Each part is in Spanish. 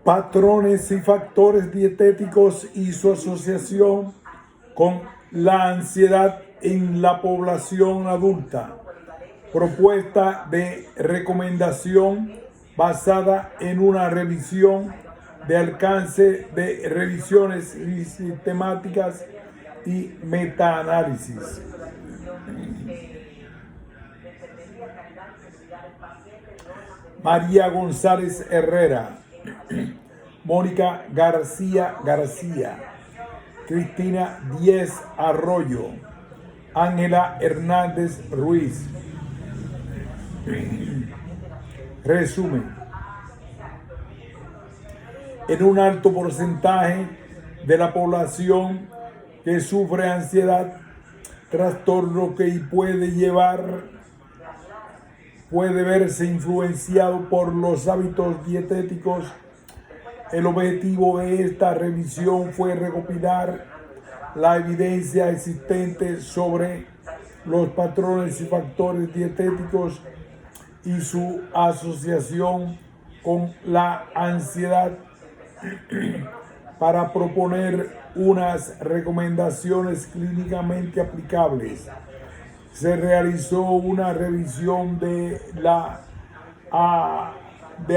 patrones y factores dietéticos y su asociación con la ansiedad en la población adulta. Propuesta de recomendación basada en una revisión de alcance de revisiones sistemáticas y metaanálisis. María González Herrera, Mónica García García, Cristina Díez Arroyo, Ángela Hernández Ruiz. Resumen: en un alto porcentaje de la población que sufre ansiedad, trastorno que puede verse influenciado por los hábitos dietéticos. El objetivo de esta revisión fue recopilar la evidencia existente sobre los patrones y factores dietéticos y su asociación con la ansiedad para proponer unas recomendaciones clínicamente aplicables. Se realizó una revisión de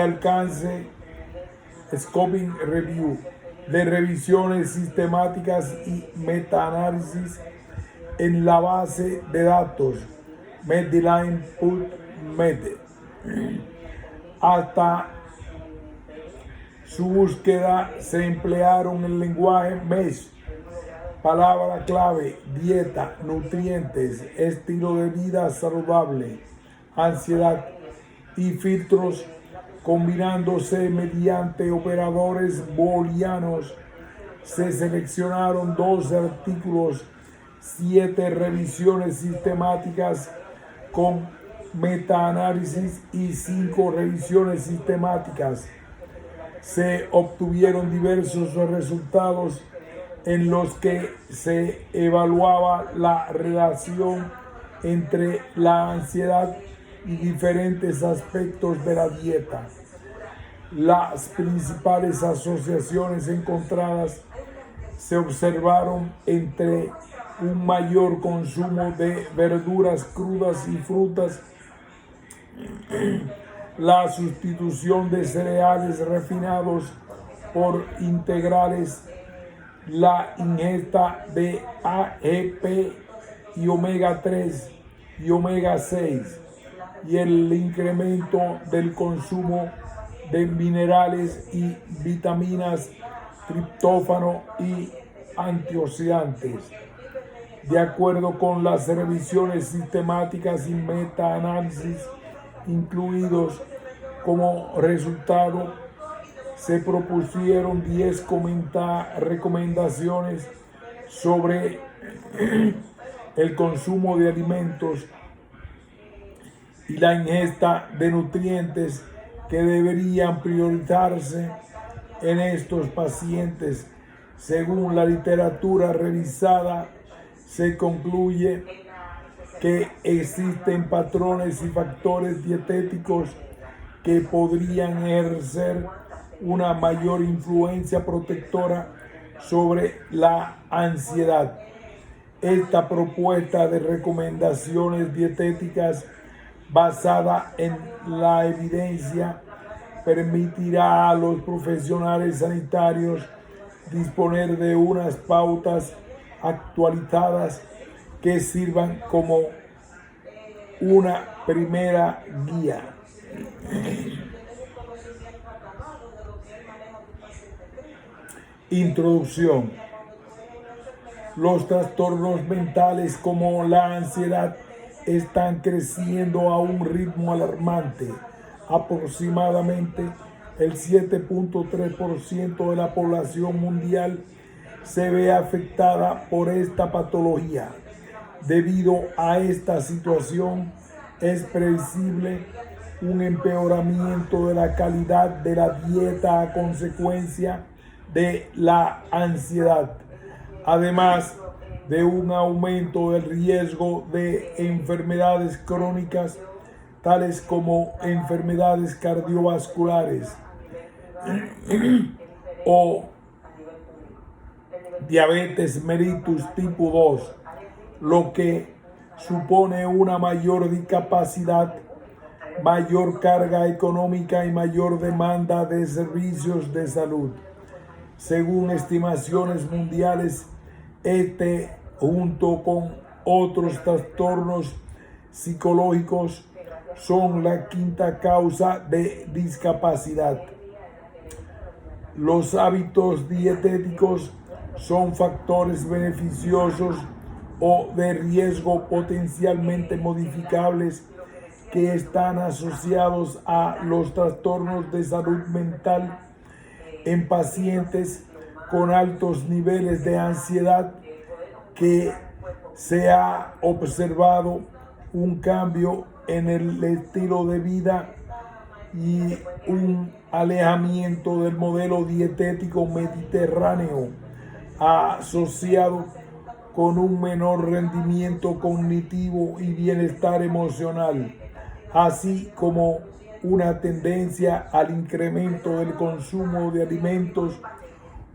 alcance, Scoping Review, de revisiones sistemáticas y metaanálisis en la base de datos Medline.med. Hasta su búsqueda se emplearon el lenguaje MESH, palabra clave: dieta, nutrientes, estilo de vida saludable, ansiedad, y filtros combinándose mediante operadores booleanos. Se seleccionaron 12 artículos, 7 revisiones sistemáticas con metaanálisis y 5 revisiones sistemáticas. Se obtuvieron diversos resultados en los que se evaluaba la relación entre la ansiedad y diferentes aspectos de la dieta. Las principales asociaciones encontradas se observaron entre un mayor consumo de verduras crudas y frutas, la sustitución de cereales refinados por integrales, la ingesta de AGP y omega 3 y omega 6 y el incremento del consumo de minerales y vitaminas, triptófano y antioxidantes. De acuerdo con las revisiones sistemáticas y metaanálisis incluidos como resultado, se propusieron 10 recomendaciones sobre el consumo de alimentos y la ingesta de nutrientes que deberían priorizarse en estos pacientes. Según la literatura revisada, se concluye que existen patrones y factores dietéticos que podrían ejercer una mayor influencia protectora sobre la ansiedad. Esta propuesta de recomendaciones dietéticas basada en la evidencia permitirá a los profesionales sanitarios disponer de unas pautas actualizadas que sirvan como una primera guía. Introducción. Los trastornos mentales como la ansiedad están creciendo a un ritmo alarmante. Aproximadamente el 7.3% de la población mundial se ve afectada por esta patología. Debido a esta situación, es previsible un empeoramiento de la calidad de la dieta a consecuencia de la ansiedad, además de un aumento del riesgo de enfermedades crónicas, tales como enfermedades cardiovasculares. o diabetes mellitus tipo 2, lo que supone una mayor discapacidad, mayor carga económica y mayor demanda de servicios de salud. Según estimaciones mundiales, este, junto con otros trastornos psicológicos, son la quinta causa de discapacidad. Los hábitos dietéticos son factores beneficiosos o de riesgo potencialmente modificables que están asociados a los trastornos de salud mental en pacientes con altos niveles de ansiedad, que se ha observado un cambio en el estilo de vida y un alejamiento del modelo dietético mediterráneo asociado con un menor rendimiento cognitivo y bienestar emocional, así como una tendencia al incremento del consumo de alimentos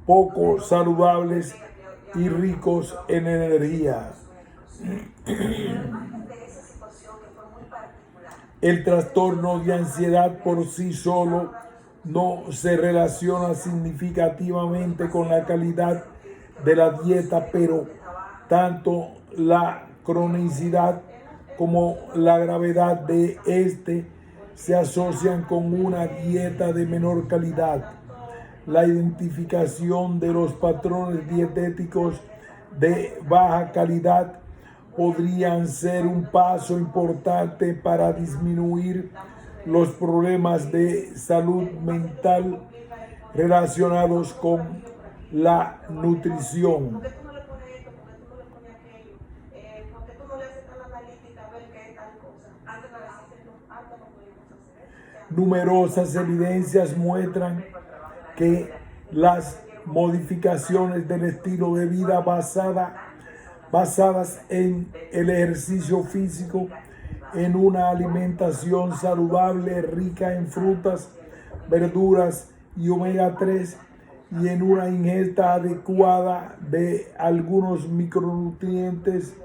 poco saludables y ricos en energía. El trastorno de ansiedad por sí solo no se relaciona significativamente con la calidad de la dieta, pero tanto la cronicidad como la gravedad de este se asocian con una dieta de menor calidad. La identificación de los patrones dietéticos de baja calidad podrían ser un paso importante para disminuir los problemas de salud mental relacionados con la nutrición. Numerosas evidencias muestran que las modificaciones del estilo de vida basadas en el ejercicio físico, en una alimentación saludable rica en frutas, verduras y omega 3 y en una ingesta adecuada de algunos micronutrientes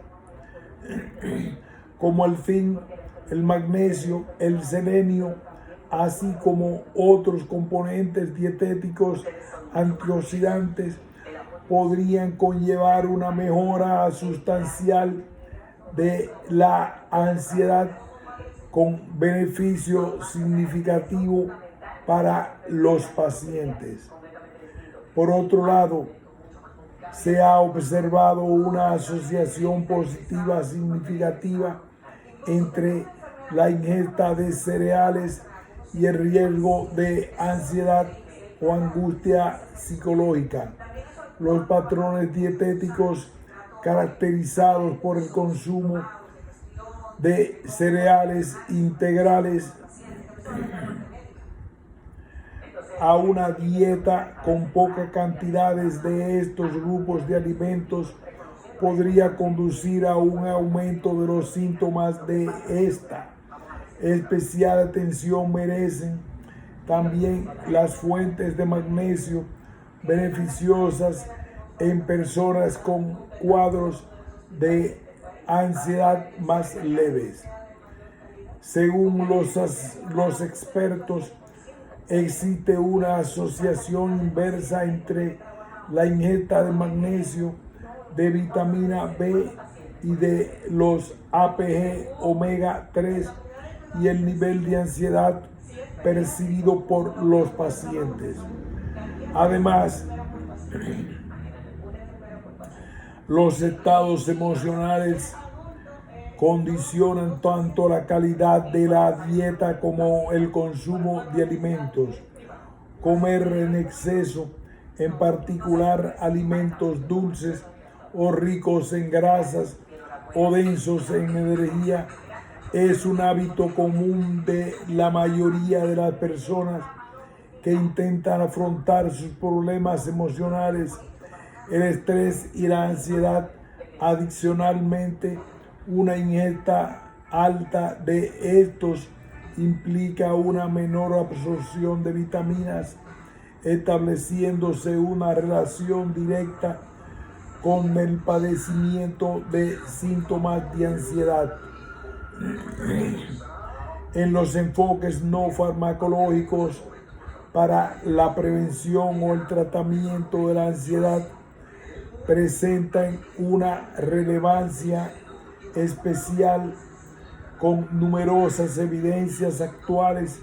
como el zinc, el magnesio, el selenio, así como otros componentes dietéticos antioxidantes, podrían conllevar una mejora sustancial de la ansiedad con beneficio significativo para los pacientes. Por otro lado, se ha observado una asociación positiva significativa entre la ingesta de cereales y el riesgo de ansiedad o angustia psicológica. Los patrones dietéticos caracterizados por el consumo de cereales integrales a una dieta con pocas cantidades de estos grupos de alimentos podría conducir a un aumento de los síntomas de esta. Especial atención merecen también las fuentes de magnesio beneficiosas en personas con cuadros de ansiedad más leves. Según los expertos, existe una asociación inversa entre la ingesta de magnesio, de vitamina B y de los APG omega 3 y el nivel de ansiedad percibido por los pacientes. Además, los estados emocionales condicionan tanto la calidad de la dieta como el consumo de alimentos. Comer en exceso, en particular alimentos dulces o ricos en grasas o densos en energía, es un hábito común de la mayoría de las personas que intentan afrontar sus problemas emocionales, el estrés y la ansiedad. Adicionalmente, una ingesta alta de estos implica una menor absorción de vitaminas estableciéndose una relación directa con el padecimiento de síntomas de ansiedad. En los enfoques no farmacológicos para la prevención o el tratamiento de la ansiedad presentan una relevancia especial con numerosas evidencias actuales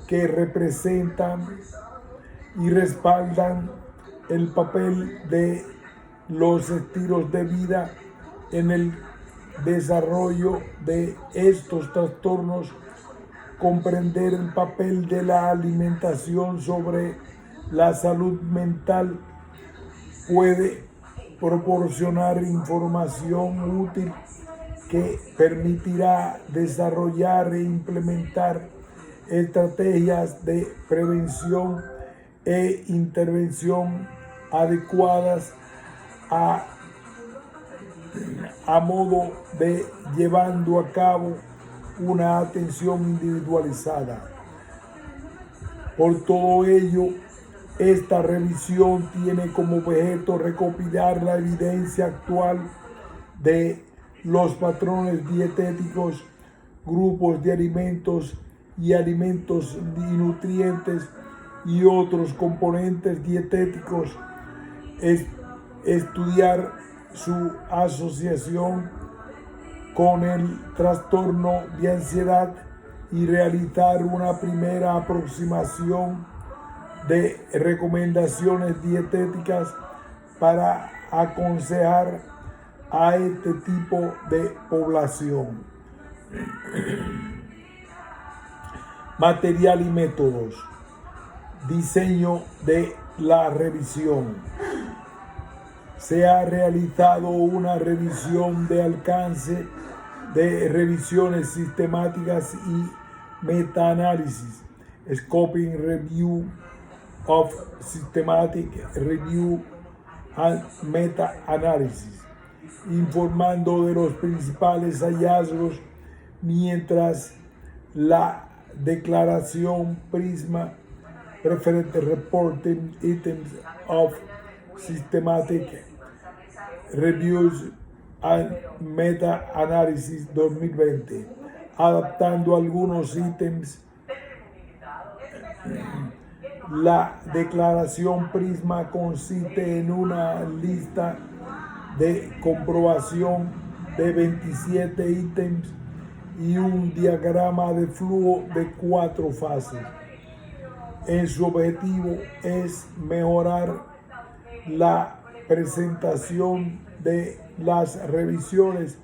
que representan y respaldan el papel de los estilos de vida en el desarrollo de estos trastornos. Comprender el papel de la alimentación sobre la salud mental puede proporcionar información útil que permitirá desarrollar e implementar estrategias de prevención e intervención adecuadas a modo de llevando a cabo una atención individualizada. Por todo ello, esta revisión tiene como objeto recopilar la evidencia actual de los patrones dietéticos, grupos de alimentos y alimentos y nutrientes y otros componentes dietéticos, estudiar su asociación con el trastorno de ansiedad y realizar una primera aproximación de recomendaciones dietéticas para aconsejar a este tipo de población. Material y métodos. Diseño de la revisión. Se ha realizado una revisión de alcance de revisiones sistemáticas y metaanálisis, Scoping Review of Systematic Review and Meta-Analysis, informando de los principales hallazgos, mientras la declaración PRISMA, Preferred Reporting Items of Systematic Reviews and Meta-Analysis 2020, adaptando algunos ítems. La declaración PRISMA consiste en una lista de comprobación de 27 ítems y un diagrama de flujo de 4 fases. En su objetivo es mejorar la presentación de las revisiones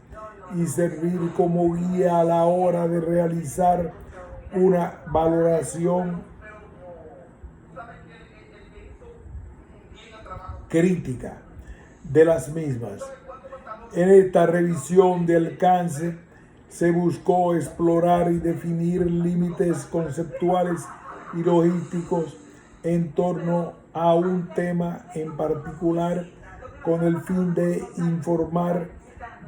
y servir como guía a la hora de realizar una valoración crítica de las mismas. En esta revisión de alcance se buscó explorar y definir límites conceptuales y logísticos en torno a un tema en particular, con el fin de informar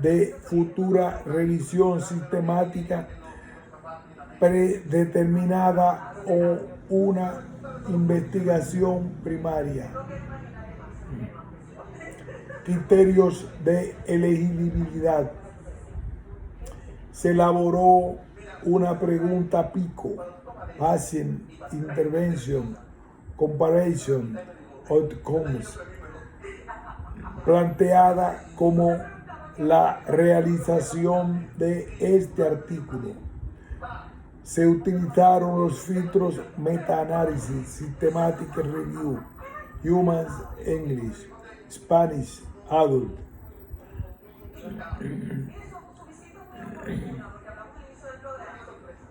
de futura revisión sistemática predeterminada o una investigación primaria. Criterios de elegibilidad. Se elaboró una pregunta PICO, Patient Intervention Comparison Outcomes, planteada como la realización de este artículo. Se utilizaron los filtros Meta-Analysis, Systematic Review, Humans, English, Spanish, Adult.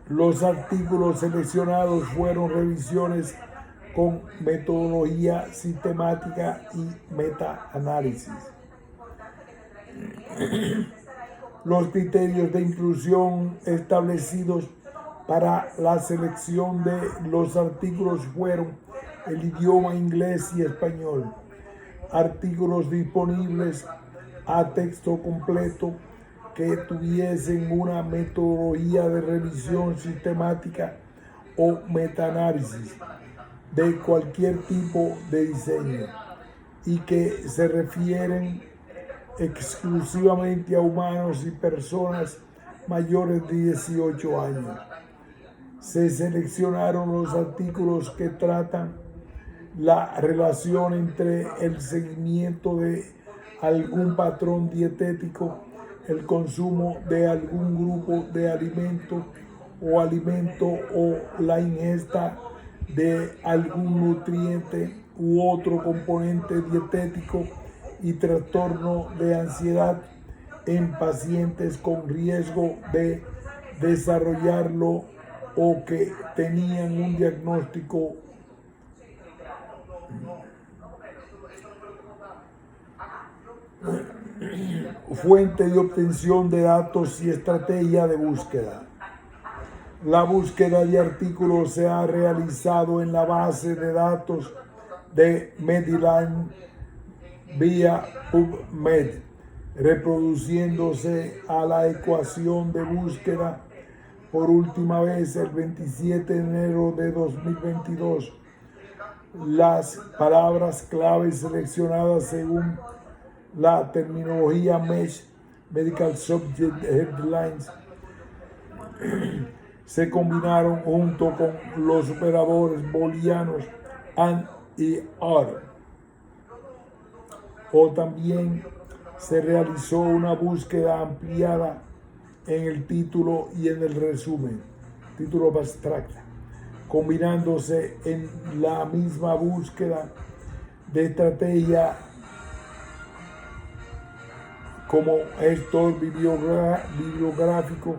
Los artículos seleccionados fueron revisiones con metodología sistemática y meta-análisis. Los criterios de inclusión establecidos para la selección de los artículos fueron el idioma inglés y español, artículos disponibles a texto completo que tuviesen una metodología de revisión sistemática o metaanálisis, de cualquier tipo de diseño y que se refieren exclusivamente a humanos y personas mayores de 18 años. Se seleccionaron los artículos que tratan la relación entre el seguimiento de algún patrón dietético, el consumo de algún grupo de alimento o la ingesta de algún nutriente u otro componente dietético y trastorno de ansiedad en pacientes con riesgo de desarrollarlo o que tenían un diagnóstico. Fuente de obtención de datos y estrategia de búsqueda. La búsqueda de artículos se ha realizado en la base de datos de Medline vía PubMed, reproduciéndose a la ecuación de búsqueda por última vez el 27 de enero de 2022. Las palabras claves seleccionadas según la terminología MESH, Medical Subject Headlines, se combinaron junto con los operadores booleanos AND y OR. O también se realizó una búsqueda ampliada en el título y en el resumen, título abstracto, combinándose en la misma búsqueda de estrategia como gestor bibliográfico.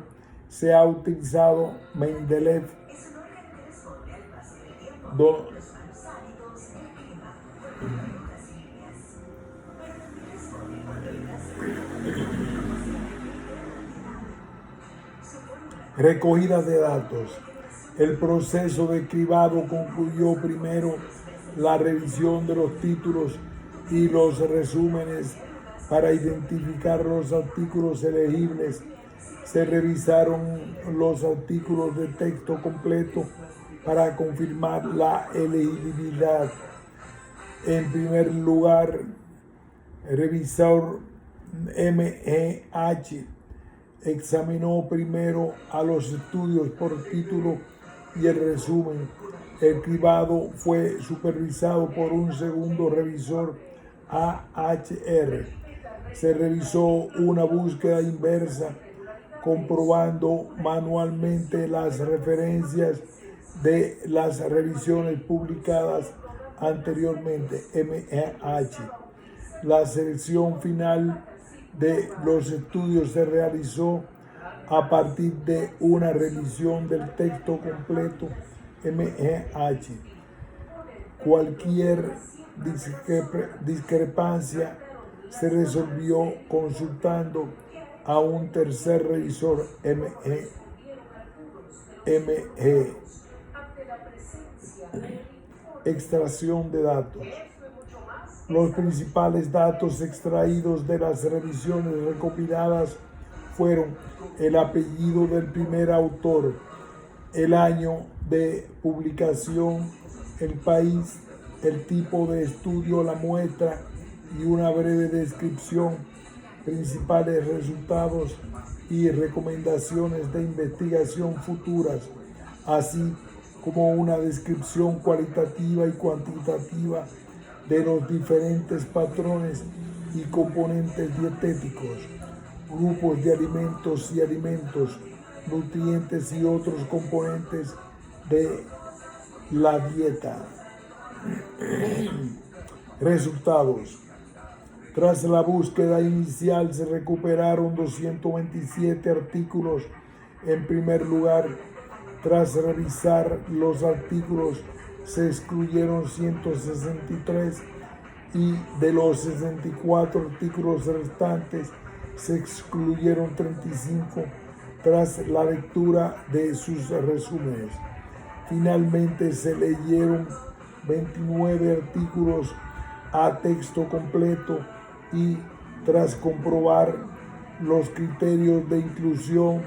Se ha utilizado Mendeley recogida de datos. El proceso de cribado concluyó primero la revisión de los títulos y los resúmenes para identificar los artículos elegibles. Se revisaron los artículos de texto completo para confirmar la elegibilidad. En primer lugar, el revisor MEH examinó primero a los estudios por título y el resumen. El cribado fue supervisado por un segundo revisor AHR. Se revisó una búsqueda inversa comprobando manualmente las referencias de las revisiones publicadas anteriormente, MEH. La selección final de los estudios se realizó a partir de una revisión del texto completo, MEH. Cualquier discrepancia se resolvió consultando a un tercer revisor, ME. Extracción de datos. Los principales datos extraídos de las revisiones recopiladas fueron el apellido del primer autor, el año de publicación, el país, el tipo de estudio, la muestra y una breve descripción, principales resultados y recomendaciones de investigación futuras, así como una descripción cualitativa y cuantitativa de los diferentes patrones y componentes dietéticos, grupos de alimentos y alimentos, nutrientes y otros componentes de la dieta. Resultados. Tras la búsqueda inicial se recuperaron 227 artículos. En primer lugar, tras revisar los artículos, se excluyeron 163 y de los 64 artículos restantes se excluyeron 35 tras la lectura de sus resúmenes. Finalmente se leyeron 29 artículos a texto completo y tras comprobar los criterios de inclusión,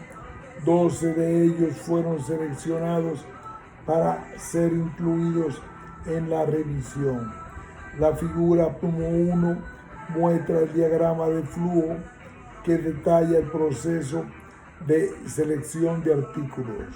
12 de ellos fueron seleccionados para ser incluidos en la revisión. La figura número 1 muestra el diagrama de flujo que detalla el proceso de selección de artículos.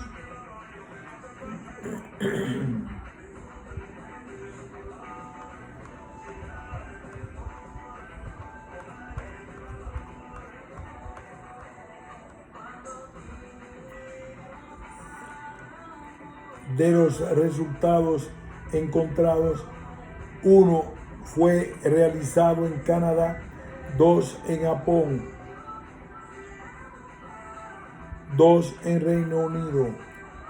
De los resultados encontrados, 1 fue realizado en Canadá, 2 en Japón, 2 en Reino Unido,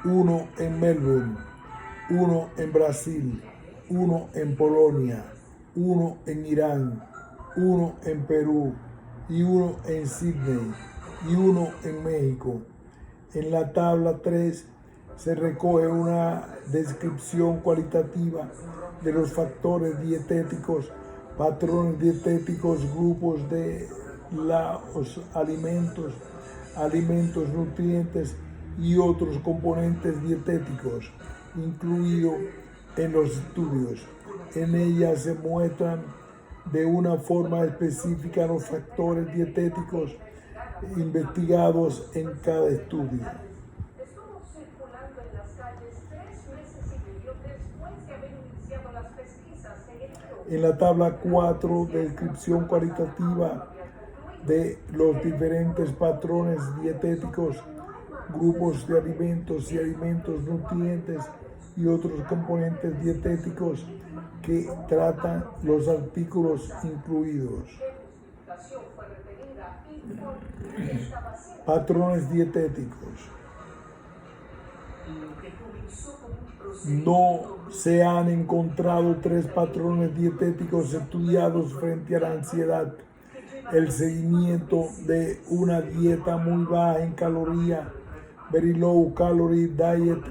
1 en Melbourne, 1 en Brasil, 1 en Polonia, 1 en Irán, 1 en Perú y 1 en Sydney y 1 en México. En la tabla 3 se recoge una descripción cualitativa de los factores dietéticos, patrones dietéticos, grupos de los alimentos, nutrientes y otros componentes dietéticos incluidos en los estudios. En ella se muestran de una forma específica los factores dietéticos investigados en cada estudio. En la tabla 4, descripción cualitativa de los diferentes patrones dietéticos, grupos de alimentos y alimentos nutrientes y otros componentes dietéticos que tratan los artículos incluidos. Patrones dietéticos. No se han encontrado 3 patrones dietéticos estudiados frente a la ansiedad: el seguimiento de una dieta muy baja en calorías, very low calorie diet,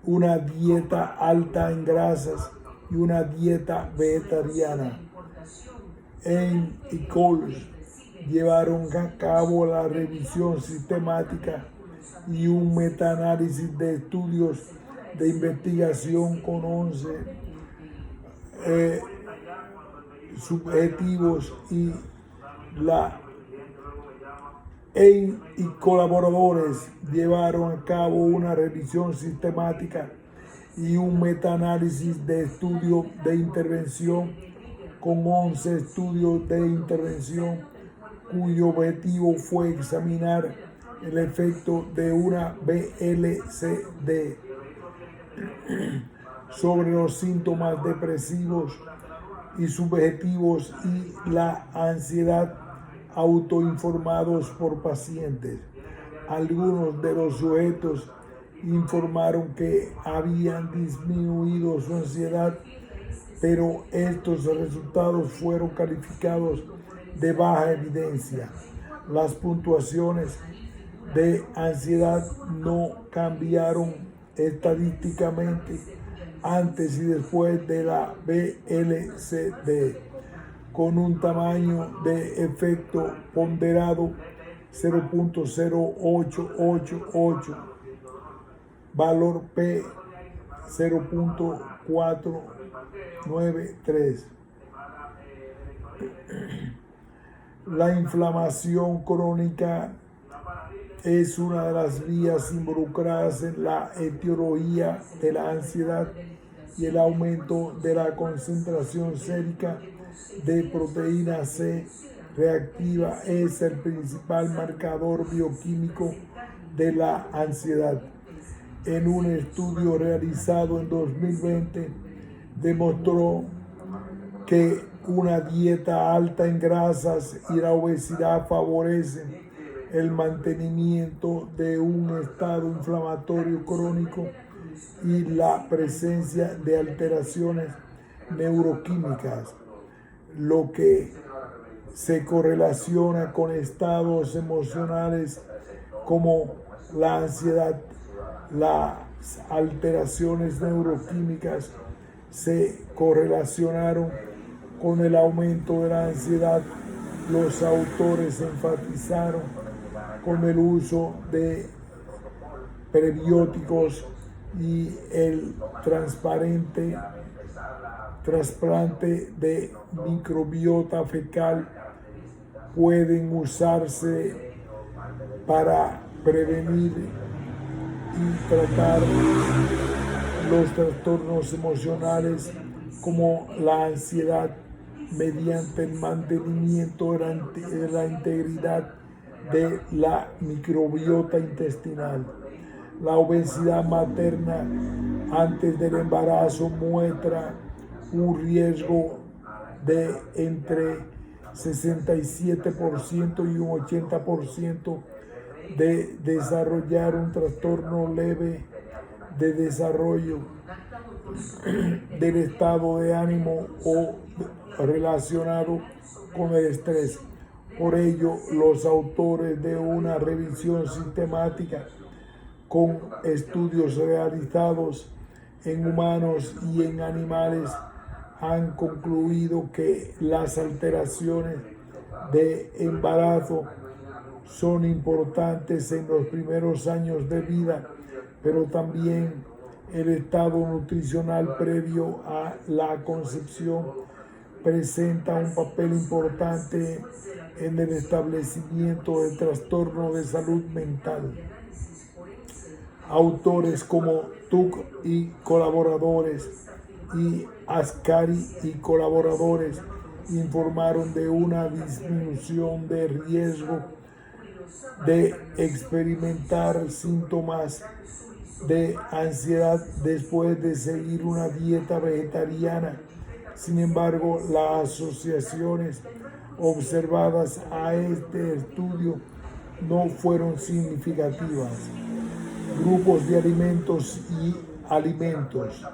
una dieta alta en grasas y una dieta vegetariana. Ames y Coles llevaron a cabo la revisión sistemática y un metaanálisis de estudios de investigación con 11 subjetivos y la Ames y colaboradores llevaron a cabo una revisión sistemática y un metaanálisis de estudios de intervención con 11 estudios de intervención cuyo objetivo fue examinar el efecto de una BLCD sobre los síntomas depresivos y subjetivos y la ansiedad autoinformados por pacientes. Algunos de los sujetos informaron que habían disminuido su ansiedad, pero estos resultados fueron calificados de baja evidencia. Las puntuaciones de ansiedad no cambiaron estadísticamente antes y después de la BLCD, con un tamaño de efecto ponderado 0.0888, valor P 0.493. La inflamación crónica es una de las vías involucradas en la etiología de la ansiedad, y el aumento de la concentración sérica de proteína C reactiva es el principal marcador bioquímico de la ansiedad. En un estudio realizado en 2020, demostró que una dieta alta en grasas y la obesidad favorecen el mantenimiento de un estado inflamatorio crónico y la presencia de alteraciones neuroquímicas, lo que se correlaciona con estados emocionales como la ansiedad. Las alteraciones neuroquímicas se correlacionaron con el aumento de la ansiedad. Los autores enfatizaron con el uso de prebióticos y el trasplante de microbiota fecal pueden usarse para prevenir y tratar los trastornos emocionales como la ansiedad mediante el mantenimiento de la integridad de la microbiota intestinal. La obesidad materna antes del embarazo muestra un riesgo de entre 67% y un 80% de desarrollar un trastorno leve de desarrollo del estado de ánimo o relacionado con el estrés. Por ello, los autores de una revisión sistemática con estudios realizados en humanos y en animales han concluido que las alteraciones de embarazo son importantes en los primeros años de vida, pero también el estado nutricional previo a la concepción presenta un papel importante en el establecimiento del trastorno de salud mental. Autores como Tuck y colaboradores y Ascari y colaboradores informaron de una disminución de riesgo de experimentar síntomas de ansiedad después de seguir una dieta vegetariana. Sin embargo, las asociaciones observadas a este estudio no fueron significativas. Grupos de alimentos y alimentos.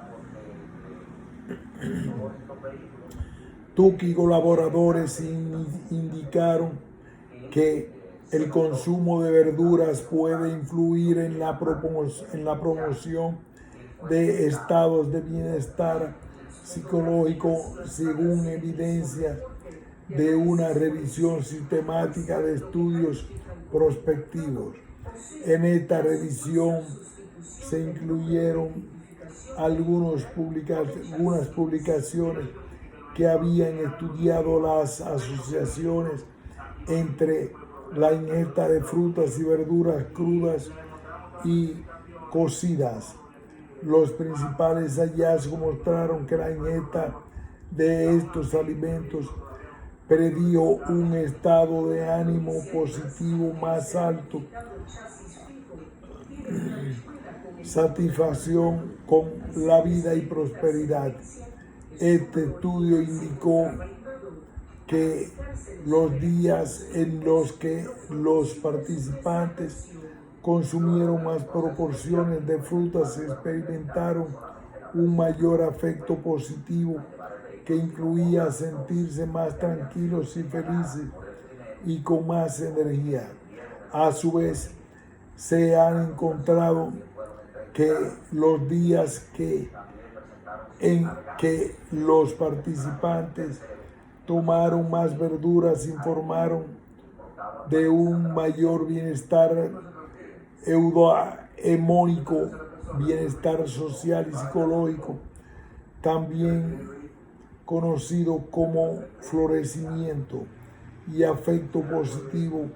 Tuck y colaboradores indicaron que el consumo de verduras puede influir en la promoción de estados de bienestar psicológico según evidencia de una revisión sistemática de estudios prospectivos. En esta revisión se incluyeron algunas publicaciones que habían estudiado las asociaciones entre la ingesta de frutas y verduras crudas y cocidas. Los principales hallazgos mostraron que la ingesta de estos alimentos predijo un estado de ánimo positivo más alto, satisfacción con la vida y prosperidad. Este estudio indicó que los días en los que los participantes consumieron más proporciones de frutas experimentaron un mayor afecto positivo que incluía sentirse más tranquilos y felices y con más energía. A su vez, se han encontrado que los días en que los participantes tomaron más verduras informaron de un mayor bienestar eudaimónico, bienestar social y psicológico, también conocido como florecimiento, y afecto positivo,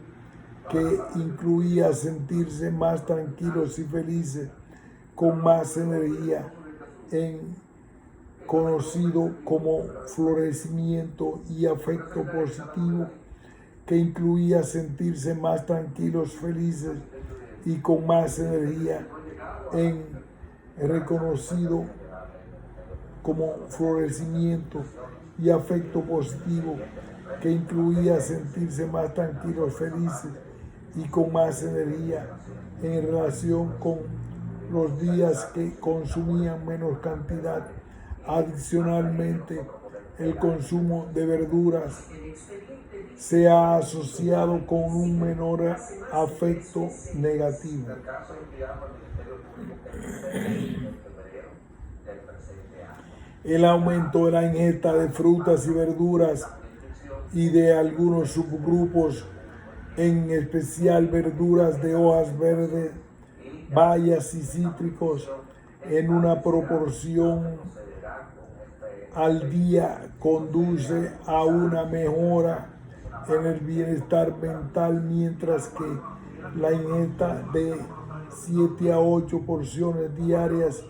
que incluía sentirse más tranquilos y felices, con más energía, conocido como florecimiento y afecto positivo, que incluía sentirse más tranquilos, felices y con más energía, reconocido como florecimiento y afecto positivo, que incluía sentirse más tranquilos, felices y con más energía, en relación con los días que consumían menos cantidad. Adicionalmente, el consumo de verduras se ha asociado con un menor afecto negativo. El aumento de la ingesta de frutas y verduras y de algunos subgrupos, en especial verduras de hojas verdes, bayas y cítricos, en una proporción al día conduce a una mejora en el bienestar mental, mientras que la ingesta de 7 a 8 porciones diarias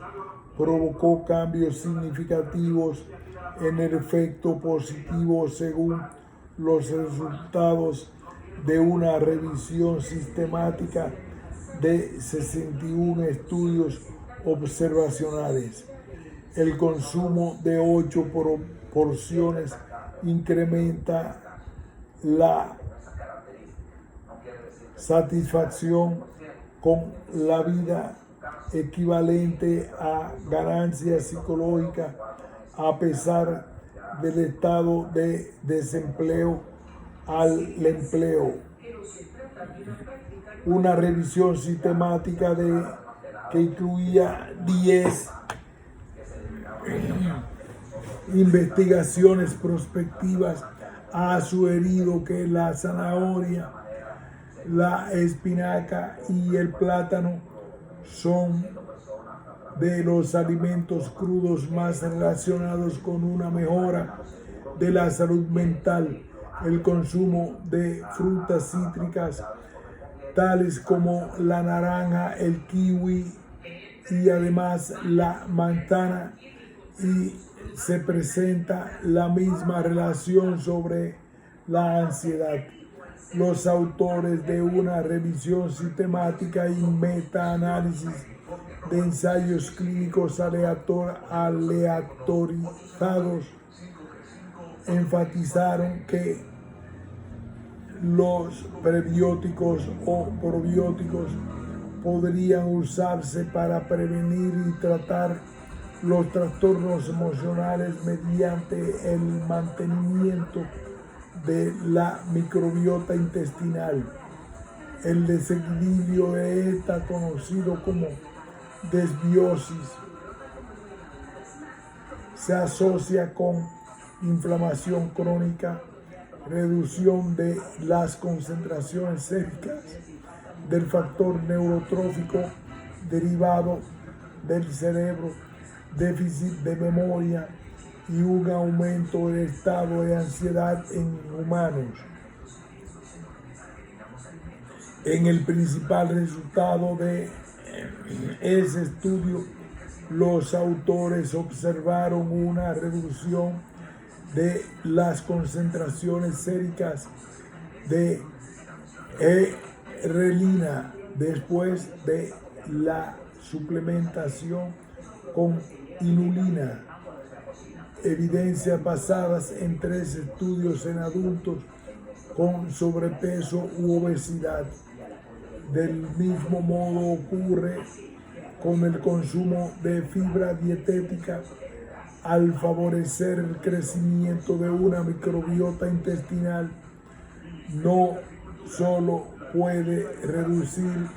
provocó cambios significativos en el efecto positivo, según los resultados de una revisión sistemática de 61 estudios observacionales. El consumo de 8 porciones incrementa la satisfacción con la vida, equivalente a ganancias psicológicas a pesar del estado de desempleo al empleo. Una revisión sistemática que incluía 10 investigaciones prospectivas ha sugerido que la zanahoria, la espinaca y el plátano son de los alimentos crudos más relacionados con una mejora de la salud mental. El consumo de frutas cítricas tales como la naranja, el kiwi y además la manzana, y se presenta la misma relación sobre la ansiedad. Los autores de una revisión sistemática y metaanálisis de ensayos clínicos aleatorizados enfatizaron que los prebióticos o probióticos podrían usarse para prevenir y tratar los trastornos emocionales mediante el mantenimiento de la microbiota intestinal. El desequilibrio de esta, conocido como desbiosis, se asocia con inflamación crónica, reducción de las concentraciones séricas del factor neurotrófico derivado del cerebro, déficit de memoria y un aumento del estado de ansiedad en humanos. En el principal resultado de ese estudio, los autores observaron una reducción de las concentraciones séricas de relina después de la suplementación con inulina. Evidencias basadas en 3 estudios en adultos con sobrepeso u obesidad. Del mismo modo ocurre con el consumo de fibra dietética. Al favorecer el crecimiento de una microbiota intestinal, no solo puede reducir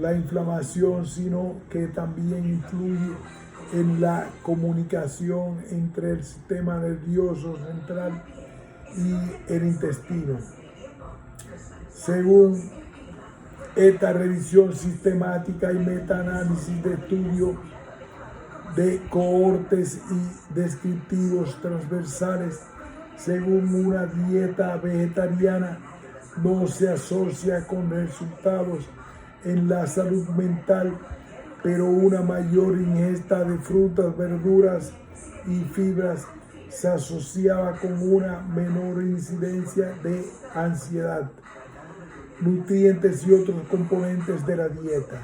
la inflamación, sino que también influye en la comunicación entre el sistema nervioso central y el intestino. Según esta revisión sistemática y metaanálisis de estudios de cohortes y descriptivos transversales, según una dieta vegetariana no se asocia con resultados en la salud mental, pero una mayor ingesta de frutas, verduras y fibras se asociaba con una menor incidencia de ansiedad. Nutrientes y otros componentes de la dieta.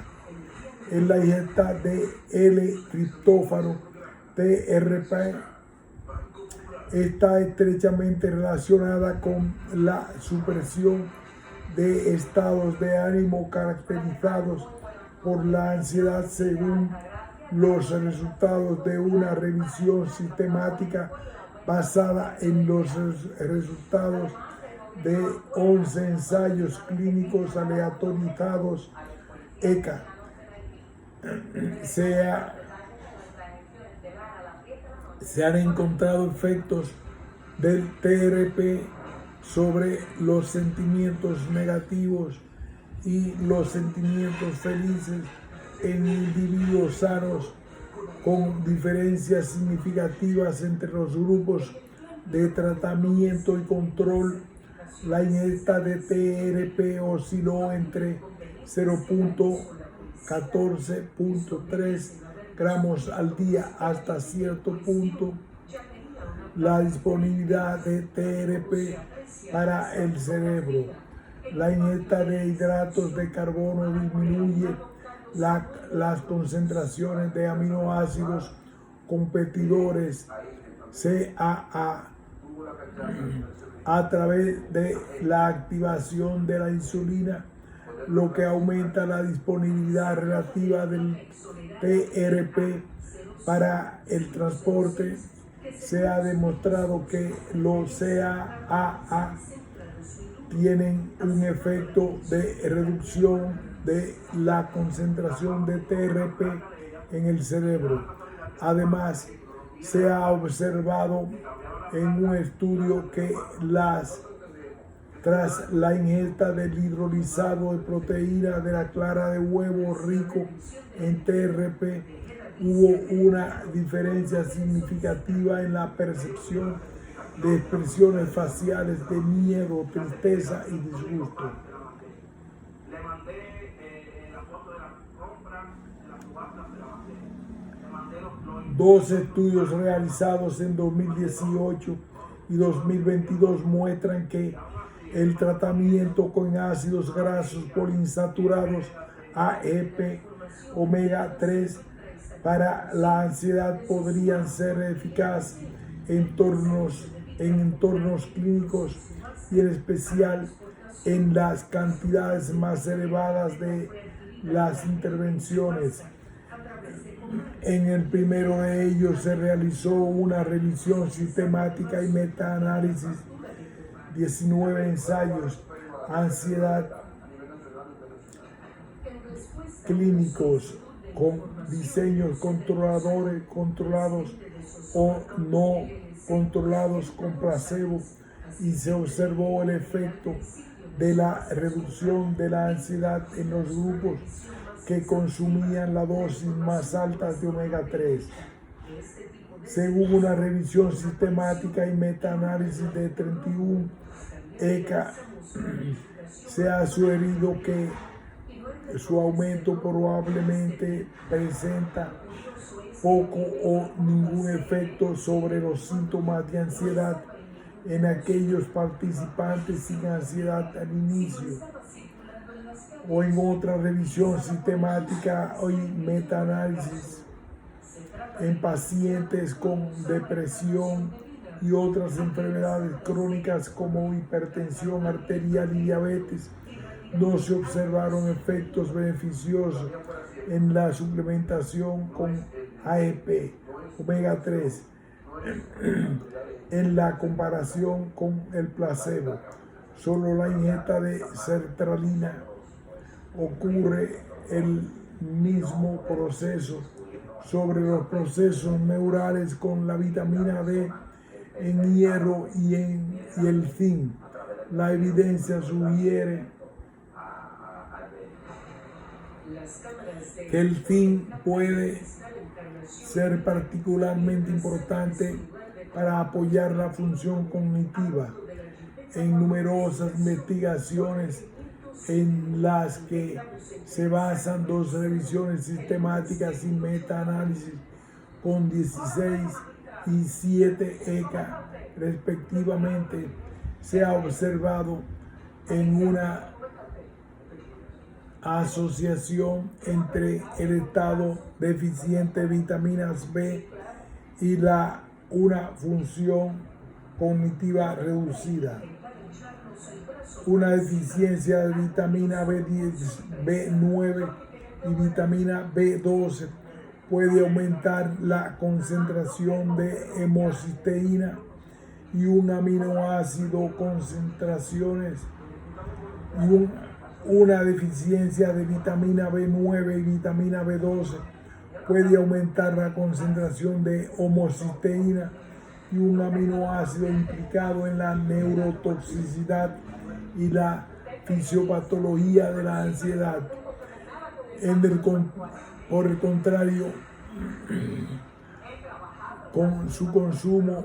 En la ingesta de L-triptófano, TRP, está estrechamente relacionada con la supresión de estados de ánimo caracterizados por la ansiedad, según los resultados de una revisión sistemática basada en los resultados de 11 ensayos clínicos aleatorizados ECA. Se han encontrado efectos del TRP sobre los sentimientos negativos y los sentimientos felices en individuos sanos con diferencias significativas entre los grupos de tratamiento y control. La ingesta de TRP osciló entre 0.14.3 gramos al día hasta cierto punto. La disponibilidad de TRP para el cerebro. La ingesta de hidratos de carbono disminuye las concentraciones de aminoácidos competidores CAA a través de la activación de la insulina, lo que aumenta la disponibilidad relativa del TRP para el transporte. Se ha demostrado que los CAA tienen un efecto de reducción de la concentración de TRP en el cerebro. Además, se ha observado en un estudio que tras la ingesta del hidrolizado de proteína de la clara de huevo rico en TRP, hubo una diferencia significativa en la percepción de expresiones faciales de miedo, tristeza y disgusto. Dos estudios realizados en 2018 y 2022 muestran que el tratamiento con ácidos grasos poliinsaturados AEP omega 3 para la ansiedad podrían ser eficaces en entornos clínicos y en especial en las cantidades más elevadas de las intervenciones. En el primero de ellos se realizó una revisión sistemática y metaanálisis, 19 ensayos, ansiedad clínicos con diseños controlados o no controlados con placebo, y se observó el efecto de la reducción de la ansiedad en los grupos que consumían la dosis más alta de omega 3. Según una revisión sistemática y metaanálisis de 31 ECA, se ha sugerido que su aumento probablemente presenta poco o ningún efecto sobre los síntomas de ansiedad en aquellos participantes sin ansiedad al inicio. O en otra revisión sistemática y metaanálisis en pacientes con depresión y otras enfermedades crónicas como hipertensión arterial y diabetes, no se observaron efectos beneficiosos en la suplementación con AEP omega 3 en la comparación con el placebo. Solo la ingesta de sertralina ocurre el mismo proceso sobre los procesos neurales con la vitamina D en hierro y el zinc. La evidencia sugiere que el zinc puede ser particularmente importante para apoyar la función cognitiva. En numerosas investigaciones en las que se basan dos revisiones sistemáticas y metaanálisis con 16 y 7 ECA respectivamente, se ha observado en una asociación entre el estado deficiente de vitaminas B y una función cognitiva reducida. Una deficiencia de vitamina B10, B9 y vitamina B12 puede aumentar la concentración de homocisteína y un aminoácido concentraciones, y una deficiencia de vitamina B9 y vitamina B12 puede aumentar la concentración de homocisteína y un aminoácido implicado en la neurotoxicidad y la fisiopatología de la ansiedad. Por el contrario, con su consumo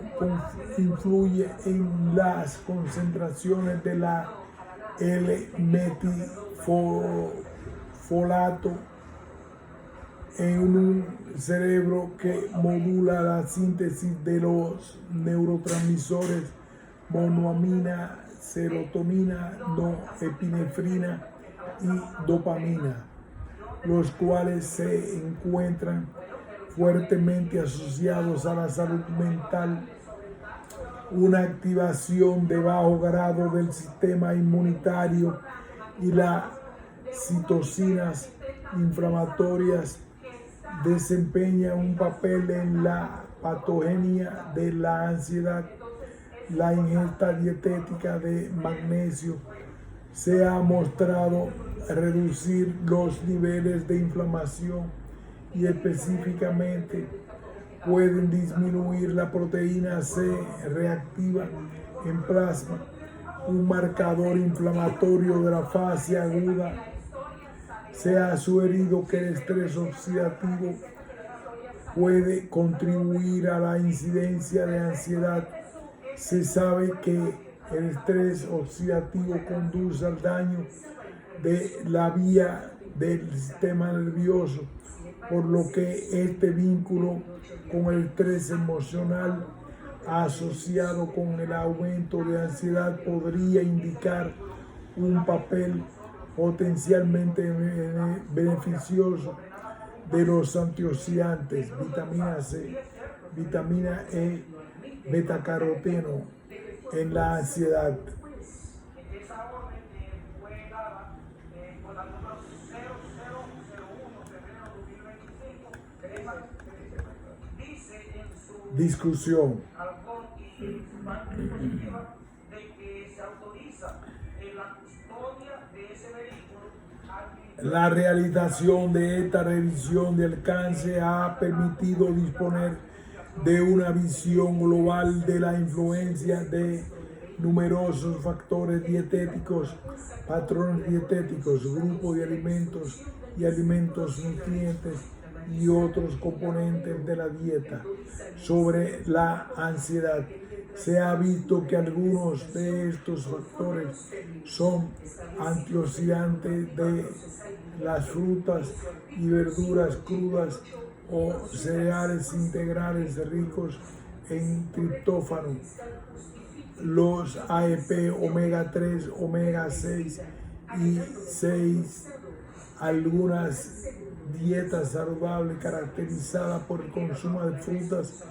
influye en las concentraciones de la L-metilfolato en un cerebro que modula la síntesis de los neurotransmisores monoamina, serotonina, norepinefrina y dopamina, los cuales se encuentran fuertemente asociados a la salud mental. Una activación de bajo grado del sistema inmunitario y las citocinas inflamatorias desempeñan un papel en la patogenia de la ansiedad. La ingesta dietética de magnesio se ha mostrado reducir los niveles de inflamación y específicamente pueden disminuir la proteína C reactiva en plasma, un marcador inflamatorio de la fase aguda. Se ha sugerido que el estrés oxidativo puede contribuir a la incidencia de ansiedad. Se sabe que el estrés oxidativo conduce al daño de la vía del sistema nervioso, por lo que este vínculo con el estrés emocional asociado con el aumento de ansiedad podría indicar un papel potencialmente beneficioso de los antioxidantes, vitamina C, vitamina E, betacaroteno en la ansiedad. Discusión. La realización de esta revisión de alcance ha permitido disponer de una visión global de la influencia de numerosos factores dietéticos, patrones dietéticos, grupos de alimentos y alimentos nutrientes y otros componentes de la dieta sobre la ansiedad. Se ha visto que algunos de estos factores son antioxidantes de las frutas y verduras crudas o cereales integrales ricos en triptófano, los AEP omega 3, omega 6 y 6, algunas dietas saludables caracterizadas por el consumo de frutas,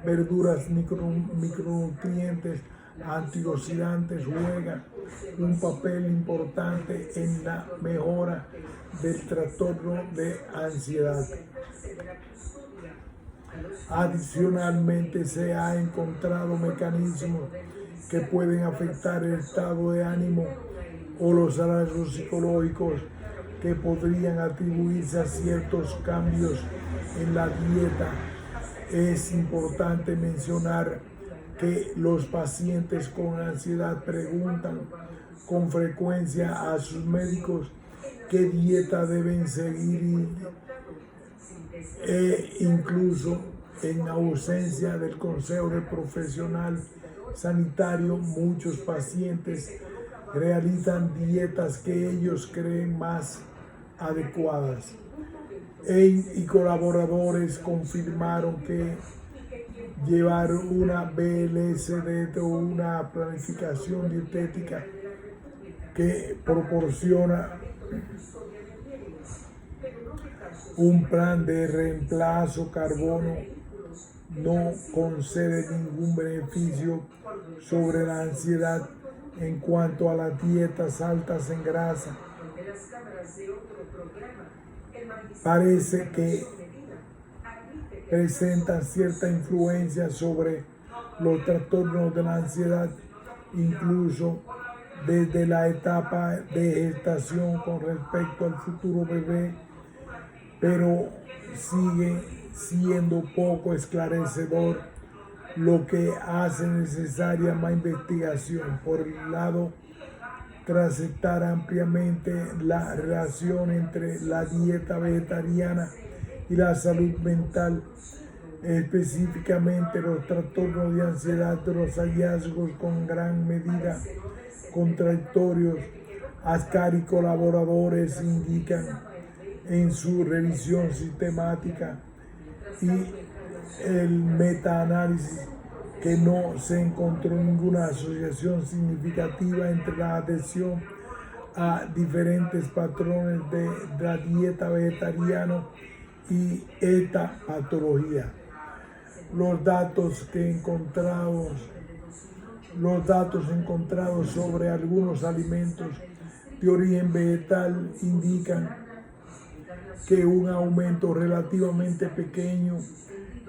verduras, micronutrientes, antioxidantes juegan un papel importante en la mejora del trastorno de ansiedad. Adicionalmente, se ha encontrado mecanismos que pueden afectar el estado de ánimo o los rasgos psicológicos que podrían atribuirse a ciertos cambios en la dieta. Es importante mencionar que los pacientes con ansiedad preguntan con frecuencia a sus médicos qué dieta deben seguir e incluso en ausencia del consejo del profesional sanitario, muchos pacientes realizan dietas que ellos creen más adecuadas. Y colaboradores confirmaron que llevar una BLSD o una planificación dietética que proporciona un plan de reemplazo carbono no concede ningún beneficio sobre la ansiedad en cuanto a las dietas altas en grasa. Parece que presentan cierta influencia sobre los trastornos de la ansiedad, incluso desde la etapa de gestación con respecto al futuro bebé, pero sigue siendo poco esclarecedor, lo que hace necesaria más investigación. Por el lado, tras aceptar ampliamente la relación entre la dieta vegetariana y la salud mental, específicamente los trastornos de ansiedad. Los hallazgos con gran medida contradictorios. Ascar y colaboradores indican en su revisión sistemática y el metaanálisis que no se encontró ninguna asociación significativa entre la adhesión a diferentes patrones de la dieta vegetariana y esta patología. Los datos encontrados sobre algunos alimentos de origen vegetal indican que un aumento relativamente pequeño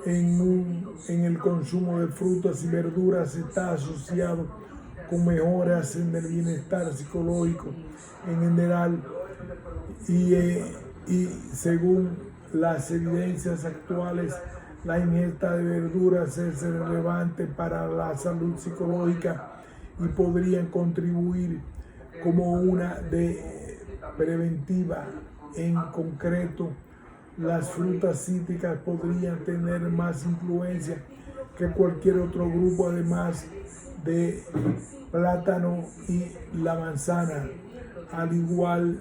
en el consumo de frutas y verduras está asociado con mejoras en el bienestar psicológico en general y según las evidencias actuales, la ingesta de verduras es relevante para la salud psicológica y podrían contribuir como una de preventiva. En concreto, las frutas cítricas podrían tener más influencia que cualquier otro grupo, además de plátano y la manzana, al igual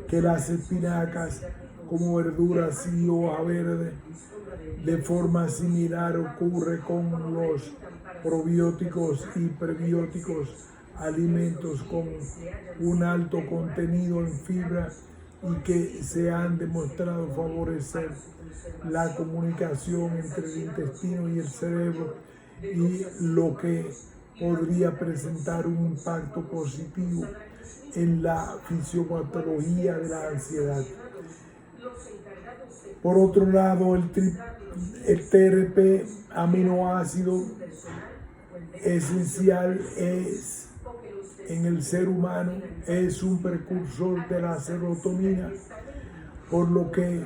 que las espinacas como verduras y hoja verde. De forma similar ocurre con los probióticos y prebióticos, alimentos con un alto contenido en fibra y que se han demostrado favorecer la comunicación entre el intestino y el cerebro, y lo que podría presentar un impacto positivo en la fisiopatología de la ansiedad. Por otro lado, el TRP, aminoácido esencial en el ser humano, es un precursor de la serotonina, por lo que